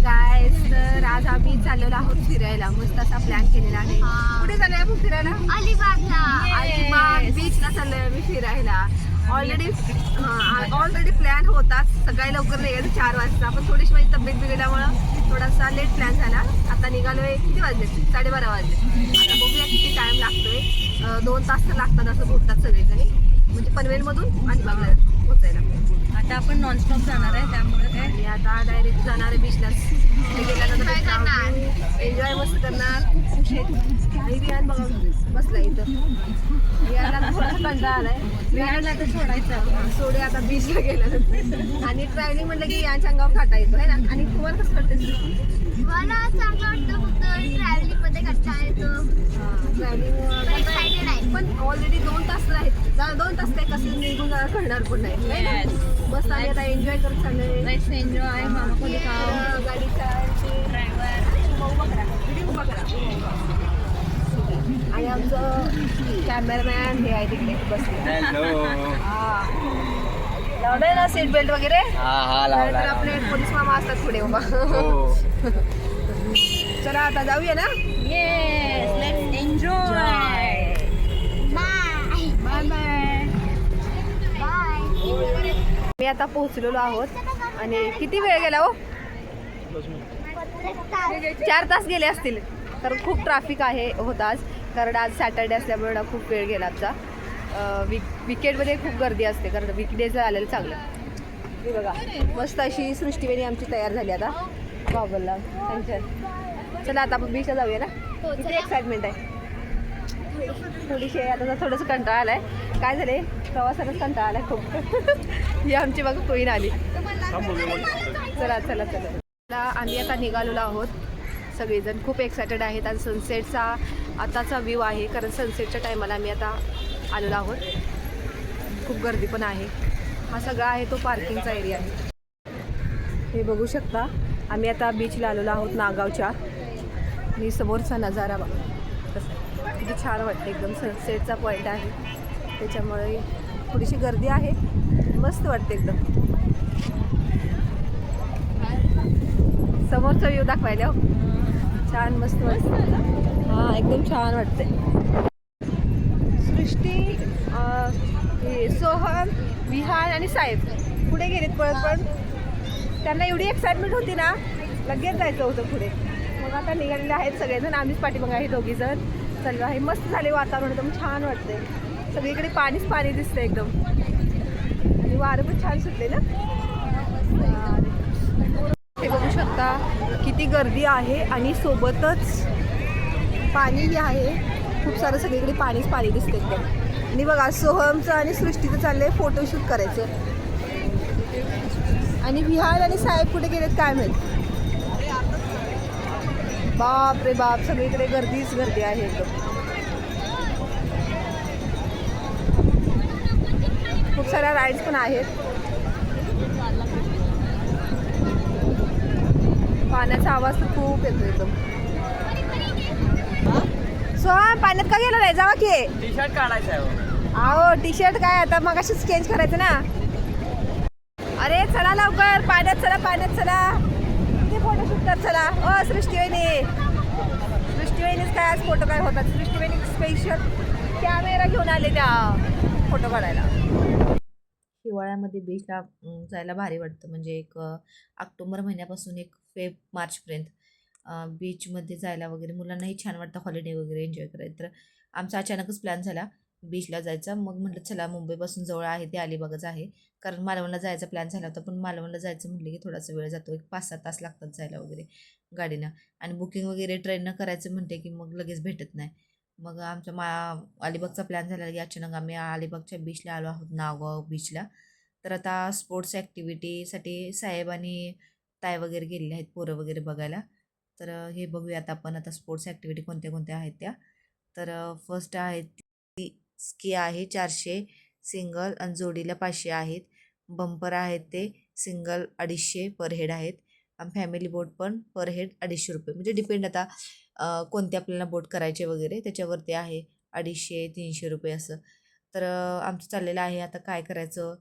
गाईस, तर आज आम्ही चाललेलो आहोत फिरायला. मस्त असा प्लॅन केलेला आहे. कुठे चाललोय आपण फिरायला? अलिबाग बीचला चाललोय आम्ही फिरायला. ऑलरेडी प्लॅन होताच. सकाळी लवकर निघायचं 4 वाजता, पण थोडीशी माझी तब्येत बिघडल्यामुळं थोडासा लेट प्लॅन झाला. आता निघालोय. किती वाजले? 12:30 वाजले. आता बघूया किती टाइम लागतोय. 2 तास तर लागतात असं बोलतात सगळेजणी, म्हणजे पनवेलमधून अलिबागला पोहोचायला. आता आपण नॉनस्टॉप जाणार आहे, त्यामुळे काय आणि आता डायरेक्ट जाणार आहे बीचला. गेल्यानंतर एन्जॉय मस्त करणार. खूप खुश आहेत. आणि विहान बघा बसला इथं. विहानला थोडासा कंटाळा आलाय. विहानला तर सोडायचं. सोडे आता बीचला गेल्यानंतर. आणि ट्रॅव्हलिंग म्हटलं की यांच्या अंगावर काटा येतो आहे ना. आणि तुम्हाला कसं वाटतं? मला चांगलं वाटतं. फक्त ट्रॅव्हलिंग मध्ये कंटाळा येतो. ट्रॅव्हलिंग पण ऑलरेडी 2 तास आहेत. 2 तास काय कसं निघून जाणार कळणार पण नाही. बस आम्ही आता एन्जॉय करत चाललोय. Nice enjoy. मामा कोणी खाव गाडीचा ड्रायव्हर उभा करा. आणि आमचं कॅमेरामॅन हे आहे तिकडे बसले. लावलंय ना सीट बेल्ट वगैरे. तर आपले पोलीस मामा असतात पुढे उभा. चला आता जाऊया ना. Yes, let's enjoy. Bye bye bye. Bye. मी आता पोहोचलेलो आहोत. आणि किती वेळ गेला हो? 4 तास गेले असतील. तर खूप ट्रॅफिक होता आज, कारण आज सॅटर्डे असल्यामुळे ना खूप वेळ गेला आमचा. विकेंडमध्ये खूप गर्दी असते, कारण वीकडेजला आलेलं चांगलं. हे बघा मस्त अशी सृष्टीवेणी आमची तयार झाली आता बाबलला त्यांच्यात. चला आता आपण बीचला जाऊया ना. किती एक्साइटमेंट आहे. थोडीशी आता थोडंसं कंटाळा आलाय. काय झाले, प्रवासालाच कंटाळा आलाय खूप. ही आमची बघा कोईन आली. चला चला चला. आम्ही आता निघालेलो आहोत. सगळेजण खूप एक्सायटेड आहेत. आणि सनसेटचा आताचा व्ह्यू आहे, कारण सनसेटच्या टायमाला आम्ही आता आलेलो आहोत. खूप गर्दी पण आहे. हा सगळा आहे तो पार्किंगचा एरिया आहे. हे बघू शकता, आम्ही आता बीचला आलेलो आहोत नागावच्या. मी समोरचा नजारा बघा किती छान वाटते. एकदम सनसेटचा पॉईंट आहे, त्याच्यामुळे थोडीशी गर्दी आहे. मस्त वाटते एकदम. समोरचा व्ह्यू दाखवायला छान मस्त वाटतं. हां एकदम छान वाटते. सृष्टी, सोहम, विहान आणि साहेब पुढे गेलेत पळत. पण त्यांना एवढी एक्साइटमेंट होती ना, लगेच जायचं होतं पुढे. मग आता निघालेले आहेत सगळेजण. आम्हीच पाठीमागे आहे, 2घी जण चाललो आहे. मस्त झाले वातावरण, एकदम छान वाटते. सगळीकडे पाणीच पाणी दिसतं एकदम. आणि वारं पण छान सुटले ना. हे बघू शकता किती गर्दी आहे, आणि सोबतच पाणीही आहे खूप सारं. सगळीकडे पाणीच पाणी दिसतं एकदम. आणि बघा सोहमचं आणि सृष्टीचं चाललंय फोटोशूट करायचं. आणि विहान आणि साहेब कुठे गेलेत काय माहित. बाप रे बाप, सगळीकडे गर्दीच गर्दी आहे एकदम. खूप साऱ्या राईड्स पण आहेत. पाण्याचा आवाज तर खूप येतो एकदम. सोहम पाण्यात का गेला नाही? जावा की. टी शर्ट काढायचं आहे. अहो टी शर्ट काय आता मगाशीच चेंज करायचं ना. अरे चला लवकर, पाण्यात चला, पाण्यात चला. किती फोटोशूट कर. चला ओ सृष्टीवेणी. सृष्टीवेणीच काय आज फोटो काय होतात. सृष्टीवेणी स्पेशल कॅमेरा घेऊन आले त्या फोटो काढायला. हिवाळ्यामध्ये बीचला जायला भारी वाटतं. म्हणजे एक ऑक्टोबर महिन्यापासून एक मार्चपर्यंत बीचमध्ये जायला वगैरे मुलांनाही छान वाटतं. हॉलिडे वगैरे एन्जॉय करायचं. तर आमचा अचानकच प्लॅन झाला बीचला जायचा. मग म्हटलं चला, मुंबईपासून जवळ आहे ते अलिबागच आहे. कारण मालवणला जायचा प्लॅन झाला होता, पण मालवणला जायचं म्हटलं की थोडासा वेळ जातो. एक 5-6 तास लागतात जायला वगैरे गाडीनं. आणि बुकिंग वगैरे ट्रेननं करायचं म्हणते की मग लगेच भेटत नाही. मग आमच्या अलिबागचा प्लॅन झाला की अचानक आम्ही अलिबागच्या बीचला आलो आहोत, नागाव बीचला. तर आता स्पोर्ट्स ॲक्टिव्हिटीसाठी साहेब आणि ताई वगैरे गेलेले आहेत पोरं वगैरे बघायला. तर हे बघूयात आपण आता स्पोर्ट्स ॲक्टिव्हिटी कोणत्या कोणत्या आहेत त्या. तर फर्स्ट आहे ती स्की आहे 400 सिंगल, आणि जोडीला 500 आहेत. बंपर आहेत ते सिंगल 250 पर हेड आहेत. आणि फॅमिली बोट पण पर हेड 250 रुपये. म्हणजे डिपेंड आता कोणते आपल्याला बोट करायचे वगैरे त्याच्यावरती आहे. 250-300 रुपये असं. तर आमचं चाललेलं आहे आता काय करायचं.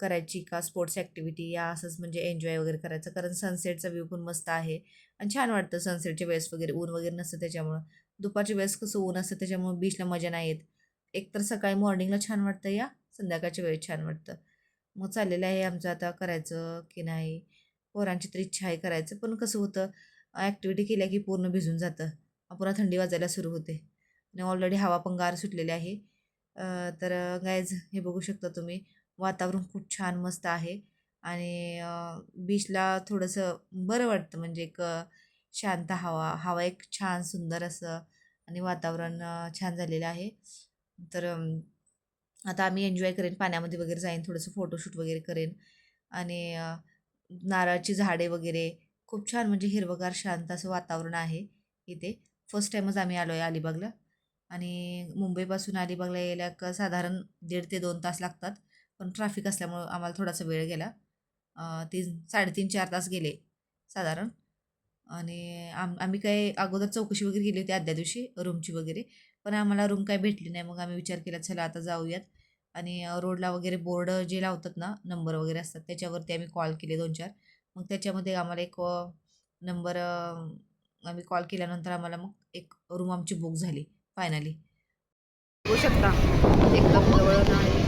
करायची का स्पोर्ट्स ॲक्टिव्हिटी या असंच म्हणजे एन्जॉय वगैरे करायचं, कारण सनसेटचा व्ह्यू पण मस्त आहे आणि छान वाटतं सनसेटच्या वेळेस वगैरे. ऊन वगैरे नसतं त्याच्यामुळं. दुपारच्या वेळेस कसं ऊन असतं त्याच्यामुळं बीचला मजा नाही येत. एकतर सकाळी मॉर्निंगला छान वाटतं या संध्याकाळच्या वेळेस छान वाटतं. मग चाललेलं आहे आमचं आता करायचं की नाही. पोरांची तर इच्छा आहे करायचं, पण कसं होतं ॲक्टिव्हिटी केल्या की पूर्ण भिजून जातं. पुन्हा थंडी वाजायला सुरू होते आणि ऑलरेडी हवा पण गार सुटलेली आहे. तर गाईज हे बघू शकता तुम्ही, वातावरण खूप छान मस्त आहे आणि बीचला थोडंसं बरं वाटतं, म्हणजे एक शांत हवा हवा एक छान सुंदर असं आणि वातावरण छान झालेलं आहे. तर आता आम्ही एन्जॉय करेन, पाण्यामध्ये वगैरे जाईन, थोडंसं फोटोशूट वगैरे करेन आणि नारळाची झाडे वगैरे खूप छान म्हणजे हिरवगार शांत असं वातावरण आहे इथे. फर्स्ट टाईमच आम्ही आलो आहे अलिबागला आणि मुंबईपासून अलिबागला यायला साधारण 1.5 ते 2 तास लागतात, पण ट्रॅफिक असल्यामुळं आम्हाला थोडासा वेळ गेला. 3-3.5-4 तास गेले साधारण. आणि आम्ही काही अगोदर चौकशी वगैरे केली होती आदल्या दिवशी रूमची वगैरे, पण आम्हाला रूम काही भेटली नाही. मग आम्ही विचार केला चला आता जाऊयात आणि रोडला वगैरे बोर्ड जे लावतात ना, नंबर वगैरे असतात त्याच्यावरती आम्ही कॉल केले 2-4. मग त्याच्यामध्ये आम्हाला एक नंबर आम्ही कॉल केल्यानंतर आम्हाला मग एक रूम आमची बुक झाली फायनली. बघू शकता एकदम जवळ आहे.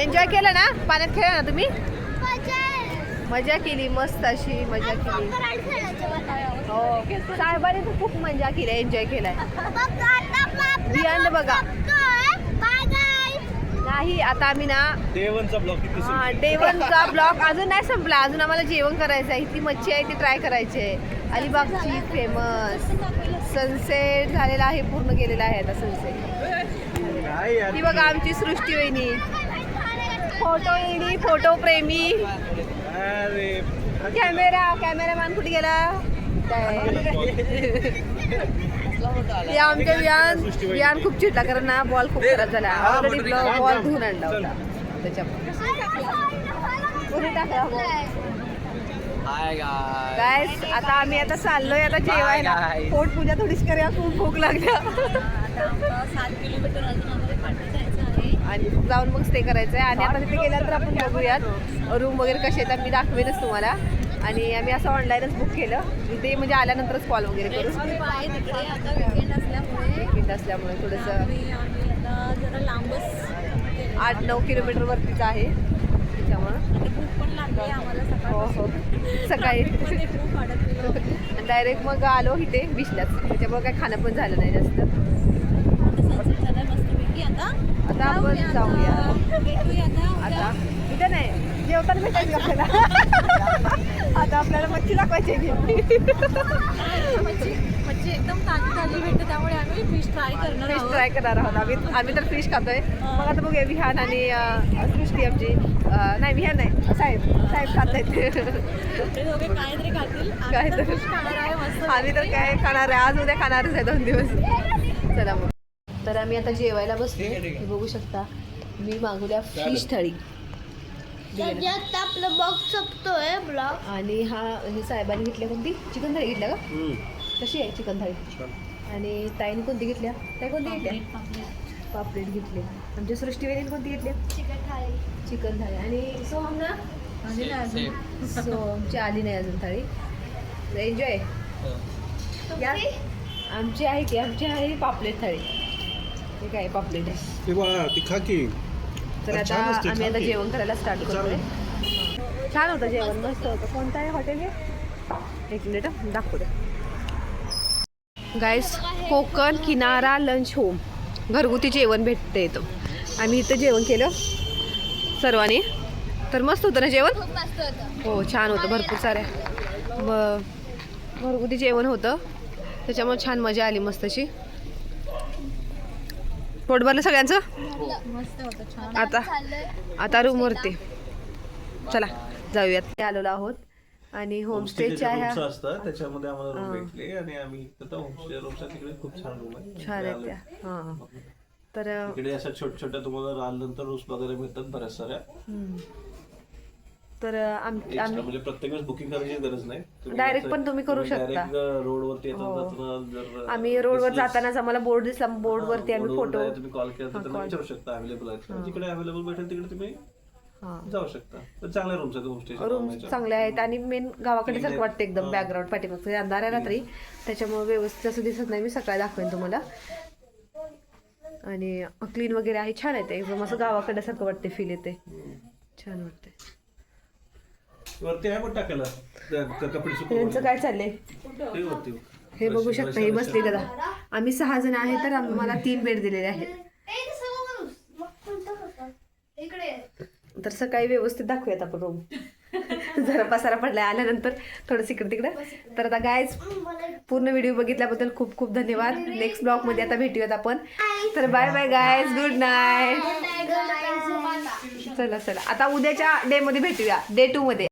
एन्जॉय केलं ना, पाण्यात खेळा ना तुम्ही, मजा केली, मस्त अशी मजा केली. हो साहेबांनी तर खूप मजा केली, एन्जॉय केलाय. बियॉन्ड बघा नाही, आता आम्ही ना डे 1चा ब्लॉग अजून नाही संपला. अजून आम्हाला जेवण करायचं आहे. ती मच्छी आहे ती ट्राय करायची आहे. अलिबागची फेमस सनसेट झालेला आहे, पूर्ण गेलेला आहे आता सनसेट. ती बघा आमची सृष्टी वहिनी, फोटो येणी, फोटो प्रेमी. कॅमेरामॅन कुठे गेला? ते आमच्या वियान खूप चिडला, कारण ना बॉल खूप खराब झाला. ऑलरेडी बॉल धुवून आणला होता त्याच्यामुळे गाइस. आता आम्ही आता चाललोय आता जेवायला. पोट पूजा थोडीच करूया, खूप भूक लागल्या. 7 किलोमीटर अजून आम्हाला पाठी जायचं आहे आणि जाऊन मग स्टे करायचं आहे. आणि आता तिथे गेल्यानंतर आपण बघूयात रूम वगैरे कसे येतात, मी दाखवेनच तुम्हाला. आणि आम्ही असं ऑनलाईनच बुक केलं, ते म्हणजे आल्यानंतरच कॉल वगैरे करू. आता वीकेंड असल्यामुळे थोडंसं आम्ही आता जरा लांबच 8-9 किलोमीटर वरतीच आहे त्याच्यामुळं. भूक पण लागली आम्हाला हो हो सकाळी खूप वाटत. डायरेक्ट मग आलो इथे बीचलाच, त्याच्यामुळे काही खाणं पण झालं नाही जास्त. सनसेट झाला मस्तपैकी. आता आपण जाऊया. भेटूया आता इथं नाही, जेवताना भेटायचं आपल्याला. आता आपल्याला मच्छी दाखवायची आहे. मच्छी एकदम ताजी भेटते, त्यामुळे आम्ही फिश ट्राय करणार फिश आहोत. ट्राय करणार आहोत. आम्ही तर फिश खातोय. मग आता बघूया विहान आणि सृष्टी आमची, नाही विहान नाही, साहेब खात आहेत. ते दोघे काहीतरी खातील. काय तर फिश खाणार आहे मस्त. आम्ही तर काय खाणार आहे, आज उद्या खाणारच आहे 2 दिवस. चला मग. तर आम्ही आता जेवायला बसलो. हे बघू शकता, मी मागवल्या फिश थाळी आपलं बॉक्स संपतोय ब्लॉग. आणि हे साहेबांनी घेतल्या कोणती चिकन थाळी घेतल्या का? कशी आहे चिकन थाळी? आणि ताईने कोणती घेतल्या? ताई कोणती घेतल्या? पापलेट घेतले. आमच्या सृष्टीवेळी कोणती घेतल्या? चिकन थाळी. आणि सोहम ना आली नाही अजून. सोहमची आली नाही अजून थाळी. एन्जॉय या. आमची आहे की, आमची आहे पापलेट थाळी. हे काय पापलेट आहे. ती खा की. तर आता आम्ही आता जेवण करायला स्टार्ट करतोय. छान होतं जेवण, मस्त होतं. कोणतं आहे हॉटेल हे? एक मिनिट दाखवू द्या गाईस. कोकण किनारा लंच होम, घरगुती जेवण भेटते इथं. आम्ही इथं जेवण केलं सर्वांनी, तर मस्त होतं ना जेवण. खूप मस्त होतं. हो छान होतं, भरपूर साऱ्या घरगुती जेवण होतं, त्याच्यामुळे छान मजा आली मस्त अशी. पोट भरलं सगळ्यांचं. मस्त होतं, छान. आता रूमवरती चला जाऊयात. आलेलो आहोत आणि होमस्टेच्या ह्या असतात त्याच्यामध्ये आम्हाला रूम भेटले आणि आम्ही आता होमस्टे रूमच्या तिकडे खूप छान रूम आहे. छान आहेत त्या. हां तर इकडे अशा छोट्या छोट्या तुम्हाला राहिल्यानंतर रूम्स बघायला मिळतात बऱ्याच साऱ्या. तर Extra आम्ही म्हणजे प्रत्येक वेळेस बुकिंग करायची गरज नाही. Direct पण तुम्ही करू शकता. डायरेक्ट रोडवरती हो. येताना जर आम्ही रोडवर जातानाच आम्हाला बोर्ड दिसला, बोर्डवरती आम्ही बोर्डवर फोटो नाही, तुम्ही कॉल केला तर त्यांना विचारू शकता अवेलेबल आहेत का. जिकडे अवेलेबल भेटेल तिकडे तुम्ही जाऊ शकता. तर चांगल्या रूम्स आहेत होमस्टेच्या. रूम्स चांगले आहेत आणि मेन गावाकडे सारखं वाटतं एकदम बॅकग्राऊंड पाठीमागचं अंधार आहे रात्री, त्याच्यामुळे व्यवस्थित असं दिसत नाही. मी सकाळी दाखवेन तुम्हाला. आणि क्लीन वगैरे आहे, छान आहे ते एकदम असं गावाकडे सारखं वाटते, फील येते, छान वाटते. वरती आहे पण टाकायला कपडे सुकवून त्यांचं काय चाललंय ते वरती. हे बघू शकता. हे बसले दादा. आम्ही 6 जण आहे, तर आम्हाला 3 बेड दिलेले आहेत. तर सकाळी व्यवस्थित दाखवूयात आपण रूम. जरा पसारा पडलाय आल्यानंतर थोडंसं इकडे तिकडे. तर आता गायज पूर्ण व्हिडिओ बघितल्याबद्दल खूप खूप धन्यवाद. नेक्स्ट ब्लॉग मध्ये आता भेटूयात आपण. तर bye bye guys, good night. चला चला आता उद्याच्या डे मध्ये भेटूया, डे 2 मध्ये.